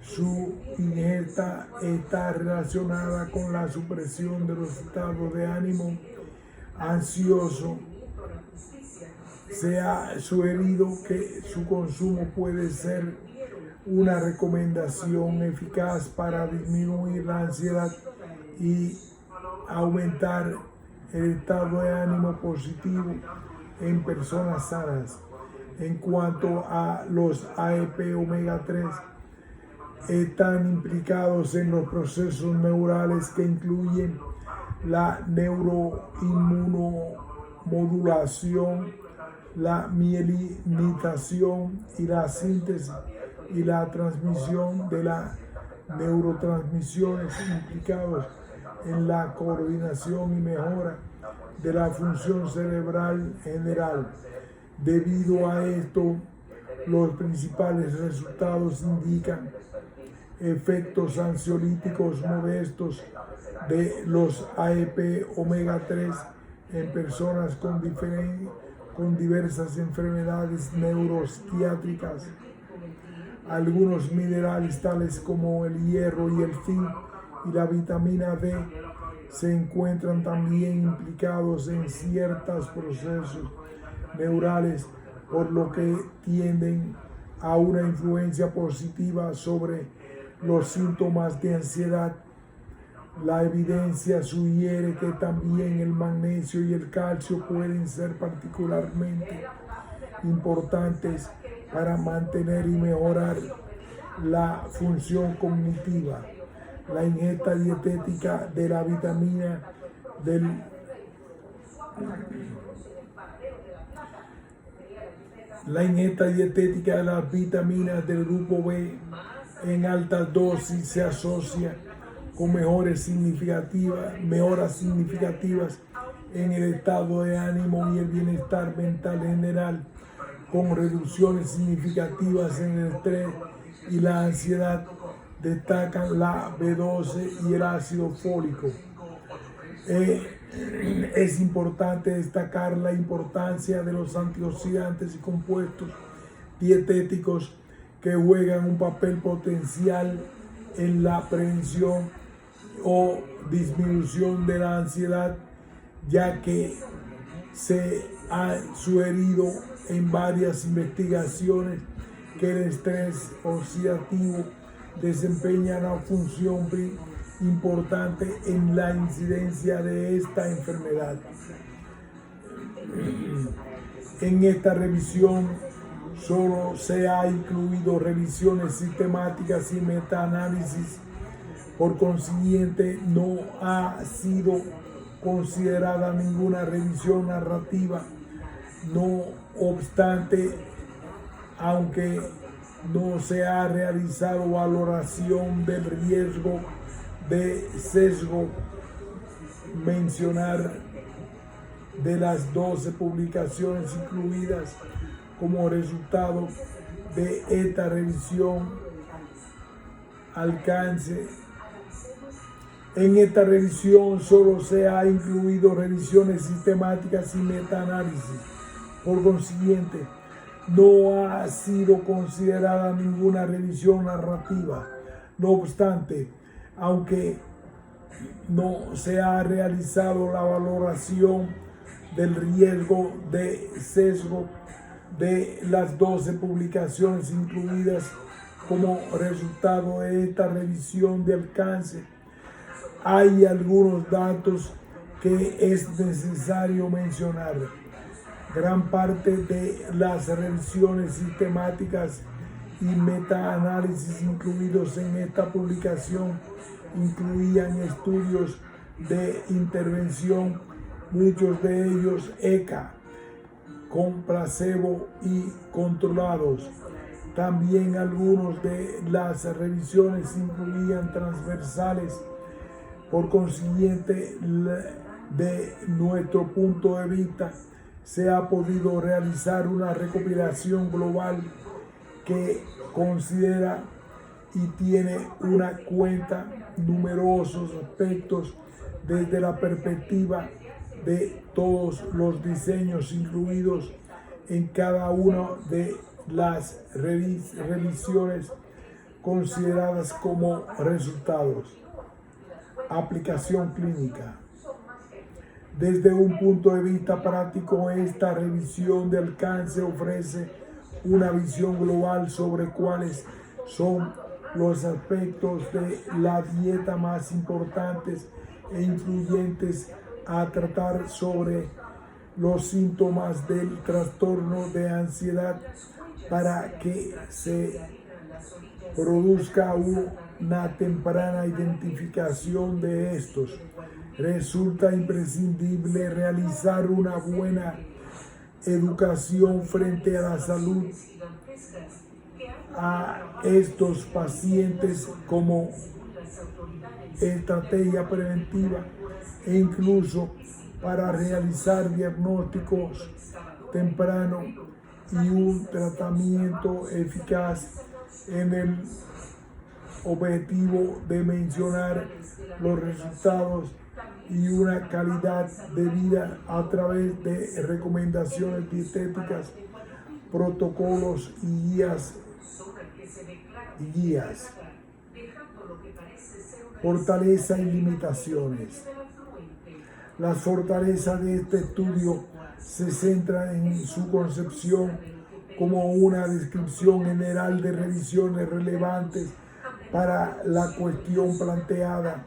su ingesta está relacionada con la supresión de los estados de ánimo ansioso. Se ha sugerido que su consumo puede ser una recomendación eficaz para disminuir la ansiedad y aumentar el estado de ánimo positivo en personas sanas. En cuanto a los AEP omega 3, están implicados en los procesos neurales que incluyen la neuroinmunomodulación, la mielinización y la síntesis y la transmisión de las neurotransmisiones implicados en la coordinación y mejora de la función cerebral general. Debido a esto, los principales resultados indican efectos ansiolíticos modestos de los AEP omega 3 en personas con diversas enfermedades neuropsiquiátricas. Algunos minerales tales como el hierro y el zinc y la vitamina D se encuentran también implicados en ciertos procesos neurales, por lo que tienden a una influencia positiva sobre los síntomas de ansiedad. La evidencia sugiere que también el magnesio y el calcio pueden ser particularmente importantes para mantener y mejorar la función cognitiva. La ingesta dietética de la vitamina de las vitaminas del grupo B en altas dosis se asocia con mejoras significativas en el estado de ánimo y el bienestar mental general, con reducciones significativas en el estrés y la ansiedad. Destacan la B12 y el ácido fólico. Es importante destacar la importancia de los antioxidantes y compuestos dietéticos que juegan un papel potencial en la prevención o disminución de la ansiedad, ya que se ha sugerido en varias investigaciones que el estrés oxidativo desempeña una función importante en la incidencia de esta enfermedad. En esta revisión solo se ha incluido revisiones sistemáticas y metaanálisis. Por consiguiente, no ha sido considerada ninguna revisión narrativa. No obstante, aunque no se ha realizado valoración del riesgo de sesgo, mencionar de las 12 publicaciones incluidas como resultado de esta revisión alcance. En esta revisión solo se ha incluido revisiones sistemáticas y metaanálisis. Por consiguiente, no ha sido considerada ninguna revisión narrativa. No obstante, aunque no se ha realizado la valoración del riesgo de sesgo de las 12 publicaciones incluidas como resultado de esta revisión de alcance, hay algunos datos que es necesario mencionar. Gran parte de las revisiones sistemáticas y metaanálisis incluidos en esta publicación incluían estudios de intervención, muchos de ellos ECA, con placebo y controlados. También algunos de las revisiones incluían transversales. Por consiguiente, de nuestro punto de vista, se ha podido realizar una recopilación global que considera y tiene una cuenta numerosos aspectos desde la perspectiva de todos los diseños incluidos en cada una de las revisiones consideradas como resultados. Aplicación clínica. Desde un punto de vista práctico, esta revisión de alcance ofrece una visión global sobre cuáles son los aspectos de la dieta más importantes e influyentes a tratar sobre los síntomas del trastorno de ansiedad para que se produzca una temprana identificación de estos. Resulta imprescindible realizar una buena educación frente a la salud a estos pacientes como estrategia preventiva e incluso para realizar diagnósticos tempranos y un tratamiento eficaz en el objetivo de mencionar los resultados y una calidad de vida a través de recomendaciones dietéticas, protocolos y guías. Fortaleza y limitaciones. Las fortalezas de este estudio se centran en su concepción como una descripción general de revisiones relevantes para la cuestión planteada,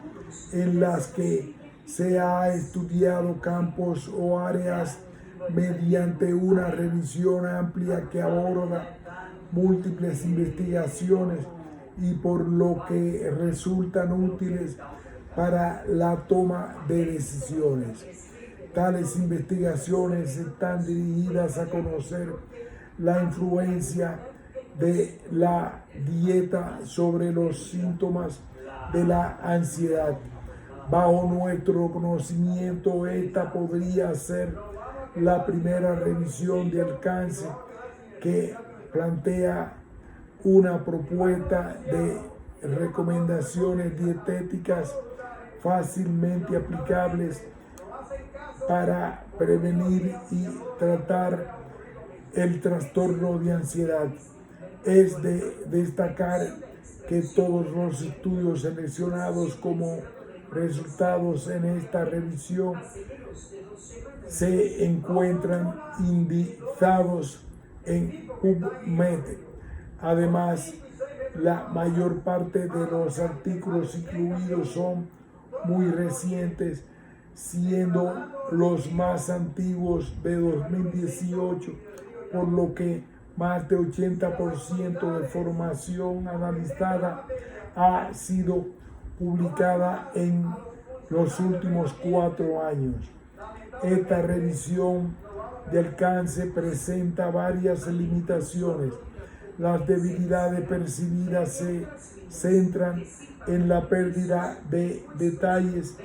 en las que se ha estudiado campos o áreas mediante una revisión amplia que aborda múltiples investigaciones y por lo que resultan útiles para la toma de decisiones. Tales investigaciones están dirigidas a conocer la influencia de la dieta sobre los síntomas de la ansiedad. Bajo nuestro conocimiento, esta podría ser la primera revisión de alcance que plantea una propuesta de recomendaciones dietéticas fácilmente aplicables para prevenir y tratar el trastorno de ansiedad. Es de destacar que todos los estudios seleccionados como resultados en esta revisión se encuentran indicados en PubMed. Además, la mayor parte de los artículos incluidos son muy recientes, siendo los más antiguos de 2018, por lo que más de 80% de información analizada ha sido publicada en los últimos 4 años. Esta revisión de alcance presenta varias limitaciones. Las debilidades percibidas se centran en la pérdida de detalles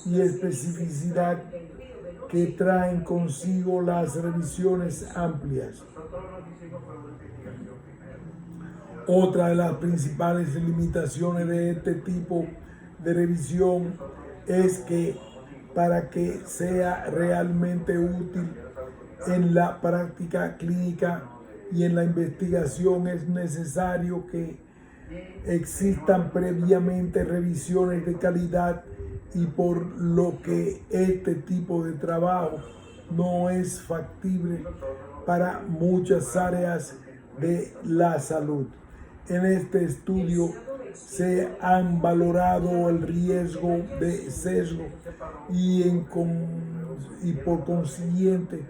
y especificidad que traen consigo las revisiones amplias. Otra de las principales limitaciones de este tipo de revisión es que para que sea realmente útil en la práctica clínica y en la investigación es necesario que existan previamente revisiones de calidad, y por lo que este tipo de trabajo no es factible para muchas áreas de la salud. En este estudio se han valorado el riesgo de sesgo y por consiguiente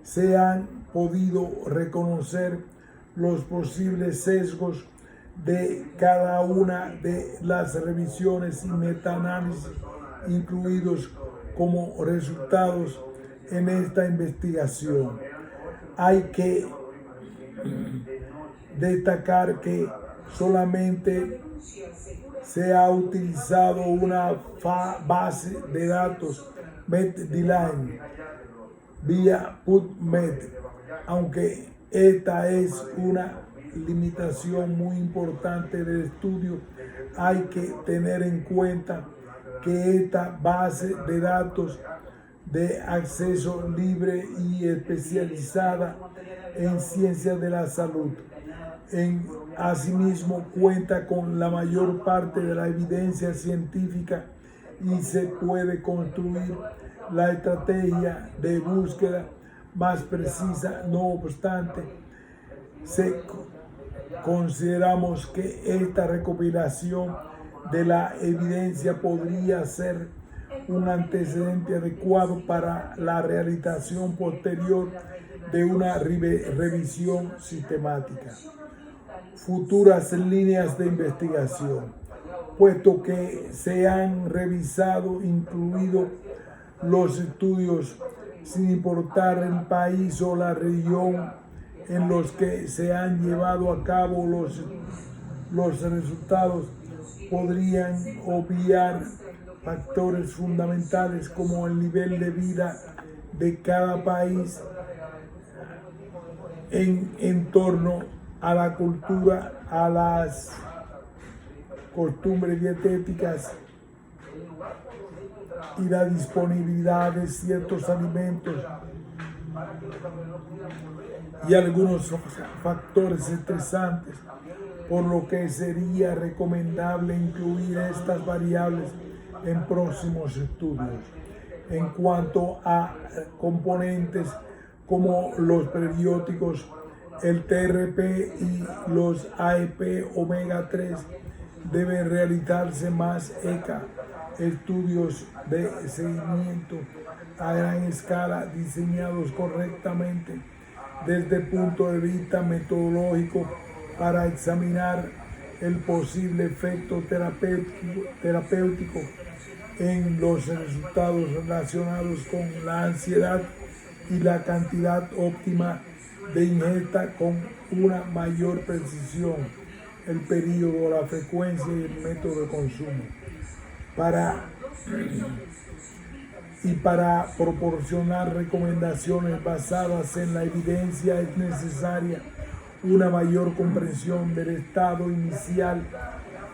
se han podido reconocer los posibles sesgos de cada una de las revisiones y metaanálisis incluidos como resultados en esta investigación. Hay que destacar que solamente se ha utilizado una base de datos Medline vía PubMed, aunque esta es una limitación muy importante del estudio. Hay que tener en cuenta que esta base de datos de acceso libre y especializada en ciencias de la salud, asimismo cuenta con la mayor parte de la evidencia científica y se puede construir la estrategia de búsqueda más precisa. No obstante, consideramos que esta recopilación de la evidencia podría ser un antecedente adecuado para la realización posterior de una revisión sistemática. Futuras líneas de investigación. Puesto que se han revisado, incluido los estudios, sin importar el país o la región en los que se han llevado a cabo, los resultados podrían obviar factores fundamentales como el nivel de vida de cada país en torno a la cultura, a las costumbres dietéticas y la disponibilidad de ciertos alimentos y algunos factores estresantes, por lo que sería recomendable incluir estas variables en próximos estudios. En cuanto a componentes como los prebióticos, el TRP y los AEP omega 3, deben realizarse más estudios de seguimiento a gran escala diseñados correctamente desde el punto de vista metodológico para examinar el posible efecto terapéutico en los resultados relacionados con la ansiedad y la cantidad óptima de ingesta con una mayor precisión, el periodo, la frecuencia y el método de consumo. Para proporcionar recomendaciones basadas en la evidencia es necesaria una mayor comprensión del estado inicial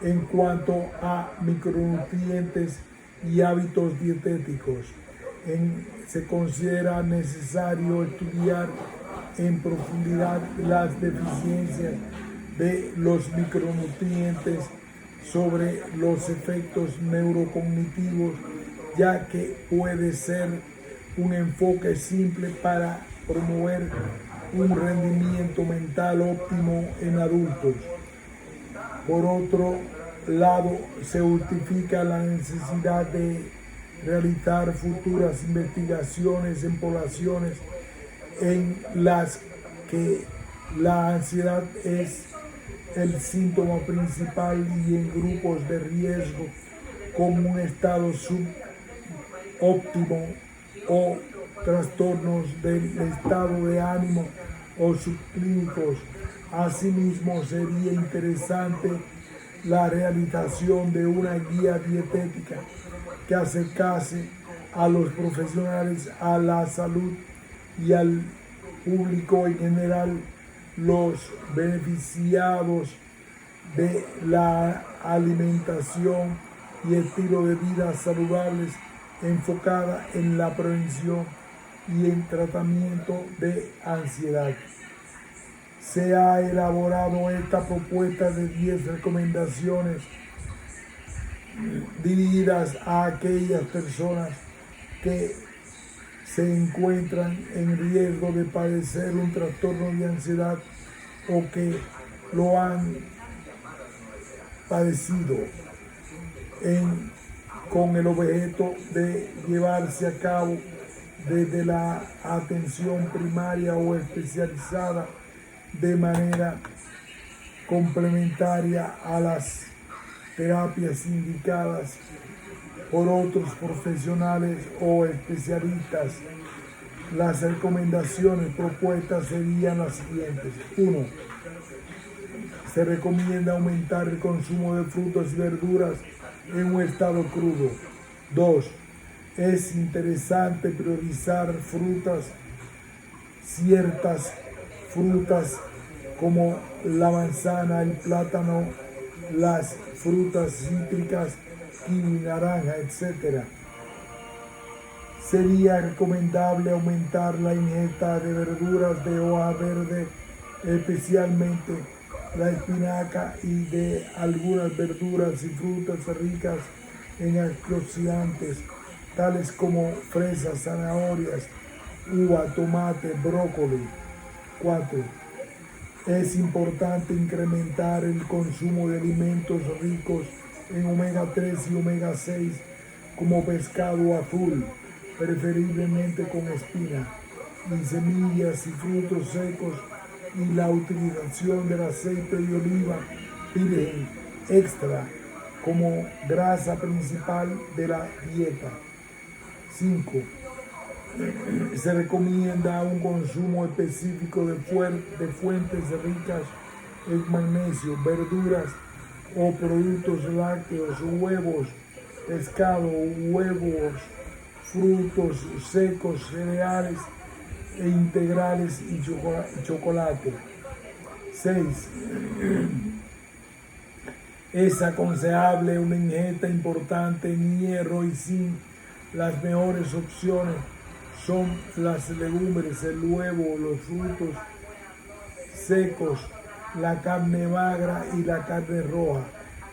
en cuanto a micronutrientes y hábitos dietéticos. Se considera necesario estudiar en profundidad las deficiencias de los micronutrientes sobre los efectos neurocognitivos, ya que puede ser un enfoque simple para promover un rendimiento mental óptimo en adultos. Por otro lado, se justifica la necesidad de realizar futuras investigaciones en poblaciones en las que la ansiedad es el síntoma principal y en grupos de riesgo como un estado subóptimo o trastornos del estado de ánimo o subclínicos. Asimismo, sería interesante la realización de una guía dietética que acercase a los profesionales a la salud y al público en general los beneficiados de la alimentación y estilo de vida saludables enfocada en la prevención y en tratamiento de ansiedad. Se ha elaborado esta propuesta de 10 recomendaciones dirigidas a aquellas personas que se encuentran en riesgo de padecer un trastorno de ansiedad o que lo han padecido con el objeto de llevarse a cabo desde la atención primaria o especializada de manera complementaria a las terapias indicadas por otros profesionales o especialistas. Las recomendaciones propuestas serían las siguientes. 1. Se recomienda aumentar el consumo de frutas y verduras en un estado crudo. 2. Es interesante priorizar ciertas frutas como la manzana, el plátano, las frutas cítricas, kiwi, naranja, etc. Sería recomendable aumentar la ingesta de verduras de hoja verde, especialmente la espinaca, y de algunas verduras y frutas ricas en antioxidantes, tales como fresas, zanahorias, uva, tomate, brócoli. 4. Es importante incrementar el consumo de alimentos ricos en omega 3 y omega 6 como pescado azul, preferiblemente con espina, y semillas y frutos secos, y la utilización del aceite de oliva virgen extra como grasa principal de la dieta. 5. Se recomienda un consumo específico de fuentes ricas en magnesio, verduras o productos lácteos, huevos, pescado, huevos, frutos secos, cereales e integrales y chocolate. 6. Es aconsejable una ingesta importante en hierro y zinc. Las mejores opciones son las legumbres, el huevo, los frutos secos, la carne magra y la carne roja,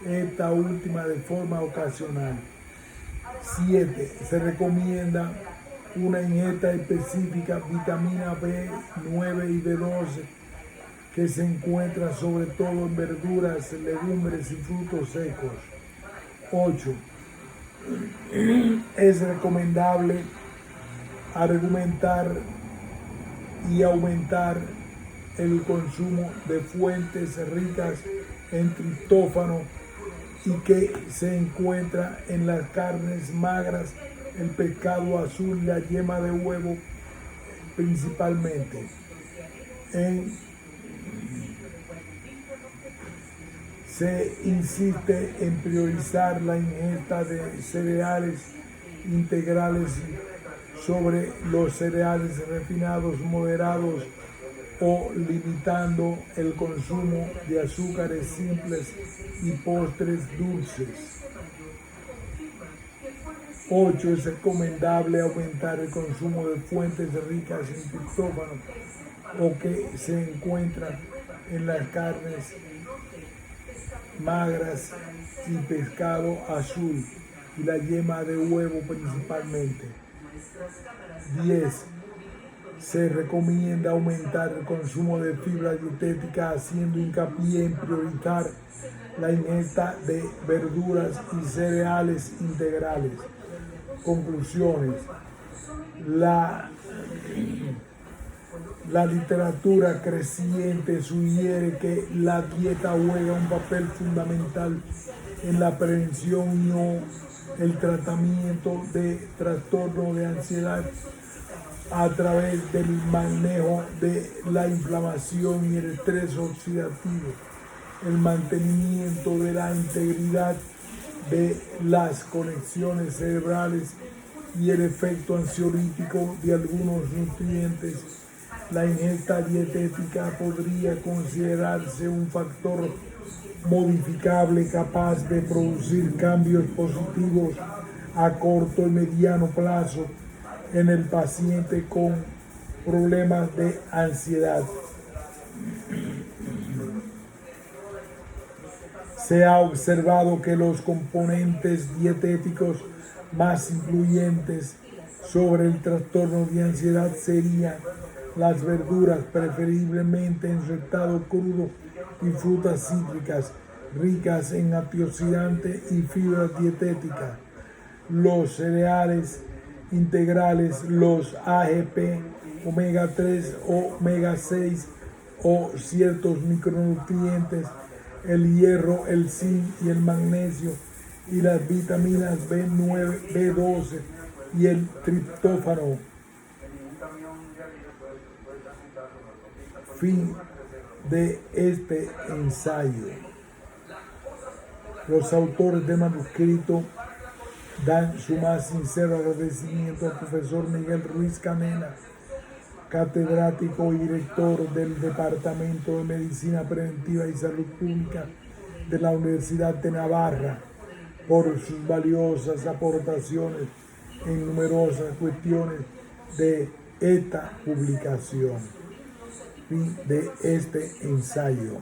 esta última de forma ocasional. 7. Se recomienda una ingesta específica de vitamina B9 y B12 que se encuentra sobre todo en verduras, legumbres y frutos secos. 8. Es recomendable argumentar y aumentar el consumo de fuentes ricas en triptófano y que se encuentra en las carnes magras, el pescado azul, la yema de huevo principalmente. Se insiste en priorizar la ingesta de cereales integrales sobre los cereales refinados moderados o limitando el consumo de azúcares simples y postres dulces. 8. Es recomendable aumentar el consumo de fuentes ricas en triptófano o que se encuentran en las carnes magras y pescado azul y la yema de huevo principalmente. 10. Se recomienda aumentar el consumo de fibra dietética haciendo hincapié en priorizar la ingesta de verduras y cereales integrales. Conclusiones. La literatura creciente sugiere que la dieta juega un papel fundamental en la prevención y o el tratamiento de trastornos de ansiedad a través del manejo de la inflamación y el estrés oxidativo, el mantenimiento de la integridad de las conexiones cerebrales y el efecto ansiolítico de algunos nutrientes. La ingesta dietética podría considerarse un factor modificable capaz de producir cambios positivos a corto y mediano plazo en el paciente con problemas de ansiedad. Se ha observado que los componentes dietéticos más influyentes sobre el trastorno de ansiedad serían las verduras, preferiblemente en su estado crudo, y frutas cítricas ricas en antioxidantes y fibras dietéticas, los cereales integrales, los AGP, omega 3, omega 6 o ciertos micronutrientes, el hierro, el zinc y el magnesio, y las vitaminas B9, B12 y el triptófano. Fin de este ensayo. Los autores del manuscrito dan su más sincero agradecimiento al profesor Miguel Ruiz Canela, catedrático y director del Departamento de Medicina Preventiva y Salud Pública de la Universidad de Navarra, por sus valiosas aportaciones en numerosas cuestiones de esta publicación. Fin de este ensayo.